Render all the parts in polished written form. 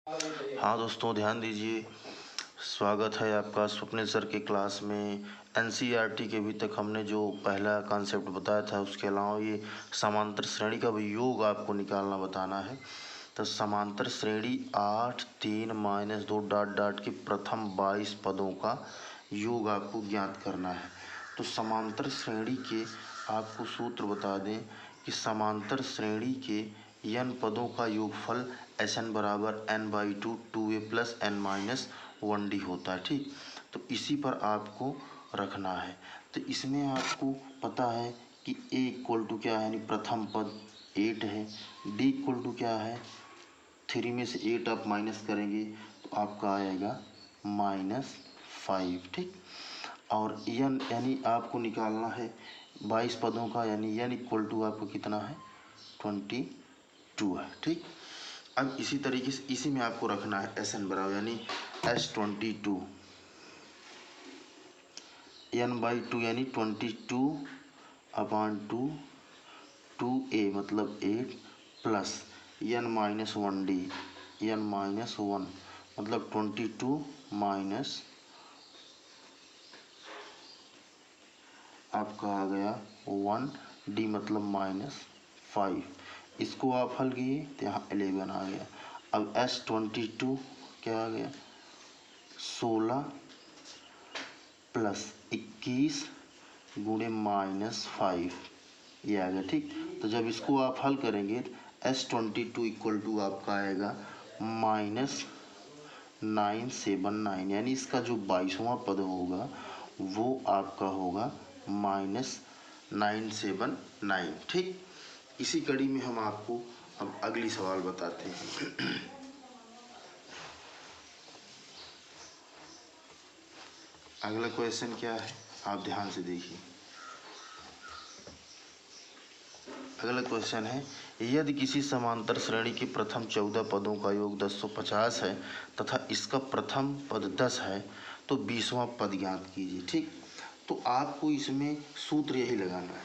हाँ दोस्तों, ध्यान दीजिए। स्वागत है आपका स्वप्निल सर के क्लास में। एनसीईआरटी के अभी तक हमने जो पहला कॉन्सेप्ट बताया था, उसके अलावा ये समांतर श्रेणी का भी योग आपको निकालना बताना है। तो समांतर श्रेणी 8 3 - 2 डॉट डॉट के प्रथम 22 पदों का योग आपको ज्ञात करना है। तो समांतर श्रेणी के आपको सूत्र बता दें कि समांतर श्रेणी के n पदों का योगफल Sn बराबर n/2 2a + n-1d होता है। ठीक, तो इसी पर आपको रखना है। तो इसमें आपको पता है कि a इक्वल टू क्या है, यानी प्रथम पद 8 है। d इक्वल टू क्या है, 3 में से 8 आप माइनस करेंगे तो आपका आएगा -5। ठीक, और n यानी आपको निकालना है 22 पदों का, यानी n इक्वल टू आपको कितना है, 22 है। ठीक, अब इसी तरीके से इसी में आपको रखना है Sn बराबर, यानी S22 n/2 यानी 22/2 2a मतलब 8 प्लस n-1d n-1 मतलब 22 माइनस आपका आ गया 1d मतलब -5। इसको आप हल किए तो यहाँ 11 आ गया। अब S22 क्या आ गया, 16 प्लस 21 गुणे -5, ये आ गया। ठीक, तो जब इसको आप हल करेंगे तो S22 इक्वल टू आपका आएगा -979, यानी इसका जो 22वां पद होगा वो आपका होगा -979। ठीक, इसी कड़ी में हम आपको अब अगली सवाल बताते हैं। अगला क्वेश्चन क्या है, आप ध्यान से देखिए। अगला क्वेश्चन है, यदि किसी समांतर श्रेणी के प्रथम 14 पदों का योग 1050 है तथा इसका प्रथम पद 10 है तो 20वां पद ज्ञात कीजिए। ठीक, तो आपको इसमें सूत्र यही लगाना है।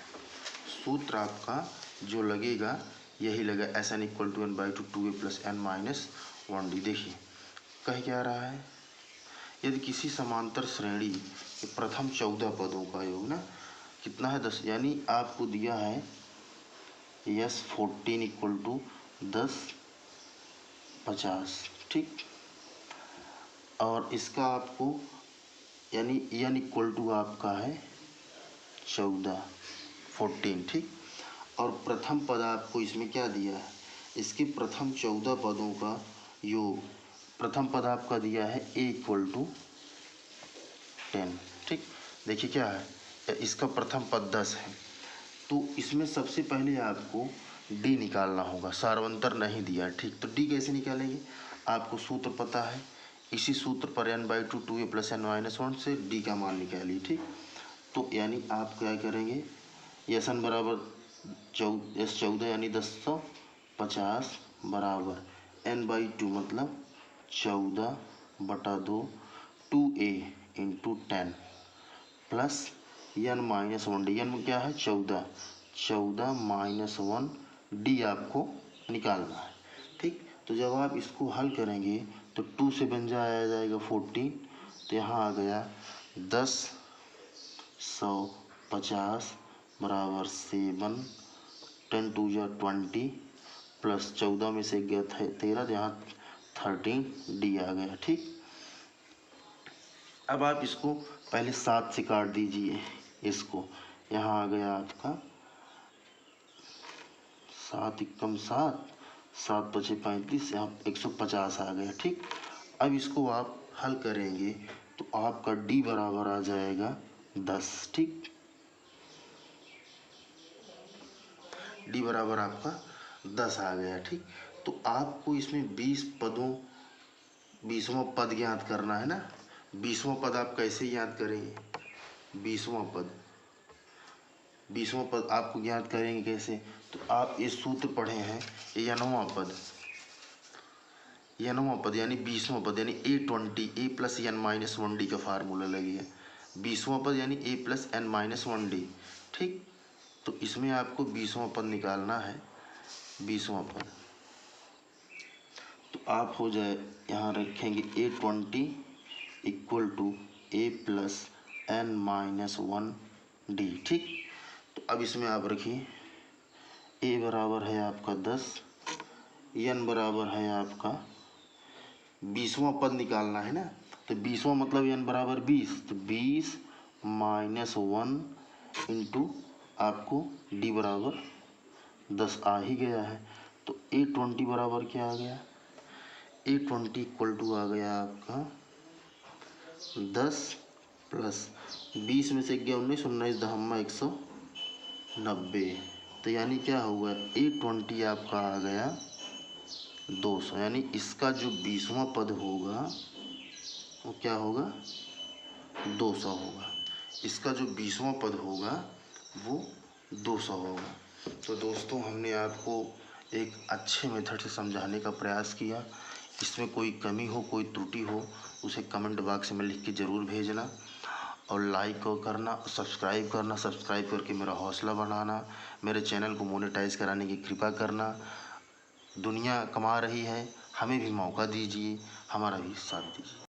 सूत्र आपका जो लगेगा यही लगा, Sn equal to n/2 2a + n-1d। देखिए कह क्या रहा है, यदि किसी समांतर श्रेणी के प्रथम 14 पदों का योग ना कितना है, 10, यानी आपको दिया है S14 इक्वल टू 1050। ठीक, और इसका आपको यानी n इक्वल टू आपका है 14। ठीक, और प्रथम पद आपको इसमें क्या दिया है, इसके प्रथम 14 पदों का योग, प्रथम पद आपका दिया है a इक्वल टू 10। ठीक, देखिए क्या है, इसका प्रथम पद 10 है, तो इसमें सबसे पहले आपको d निकालना होगा। सार्वंतर नहीं दिया। ठीक, तो d कैसे निकालेंगे, आपको सूत्र पता है, इसी सूत्र पर n/2 2a + n-1 से d का मान निकालिए। ठीक, तो यानी आप क्या करेंगे, Sn बराबर S14 यानी 1050 बराबर n/2 मतलब 14/2 2a × 10 प्लस n-1d, n क्या है 14 -1d आपको निकालना है। ठीक, तो जब आप इसको हल करेंगे तो 2 से बन जाएगा 14, तो यहाँ आ गया 10/150 बराबर 7, 10 2 या 20 प्लस 14 में से गया 13, तो यहाँ 13d आ गया। ठीक, अब आप इसको पहले 7 से काट दीजिए, इसको यहाँ आ गया आपका 7 × 7 7 × 5 = 35, यहाँ 150 आ गया। ठीक, अब इसको आप हल करेंगे तो आपका d बराबर आ जाएगा 10। ठीक, d बराबर आपका 10 आ गया। ठीक, तो आपको इसमें 20 पदों 20वां पद ज्ञात करना है ना। 20वां पद आप कैसे ज्ञात करेंगे, 20वां पद आपको ज्ञात करेंगे कैसे, तो आप ये सूत्र पढ़े हैं, n वां पद यानी 20वां पद यानी a + n-1d का फार्मूला लगेगा। 20वां पद यानी a + n-1d। ठीक, तो इसमें आपको 20वां पद निकालना है। 20वां पद तो आप हो जाए यहाँ रखेंगे A20 equal to A plus n minus 1D। ठीक, तो अब इसमें आप रखिए A बराबर है आपका 10, n बराबर है आपका 20वां पद निकालना है ना, तो 20वां मतलब n बराबर 20, तो 20 माइनस 1 इंटू आपको d बराबर 10 आ ही गया है। तो A20 बराबर क्या आ गया, A20 इक्वल टू आ गया आपका 10 प्लस 20 में से गया 19, 19 दहम्मा 190, तो यानी क्या हुआ A20 आपका आ गया 200, यानी इसका जो 20वां पद होगा वो क्या होगा 200 होगा। इसका जो 20वां पद होगा वो 200 होगा। तो दोस्तों हमने आपको एक अच्छे मेथड से समझाने का प्रयास किया। इसमें कोई कमी हो, कोई त्रुटि हो, उसे कमेंट बॉक्स में लिख के ज़रूर भेजना और लाइक करना, सब्सक्राइब करना, सब्सक्राइब करके मेरा हौसला बढ़ाना, मेरे चैनल को मोनेटाइज कराने की कृपा करना। दुनिया कमा रही है, हमें भी मौका दीजिए, हमारा भी साथ दीजिए।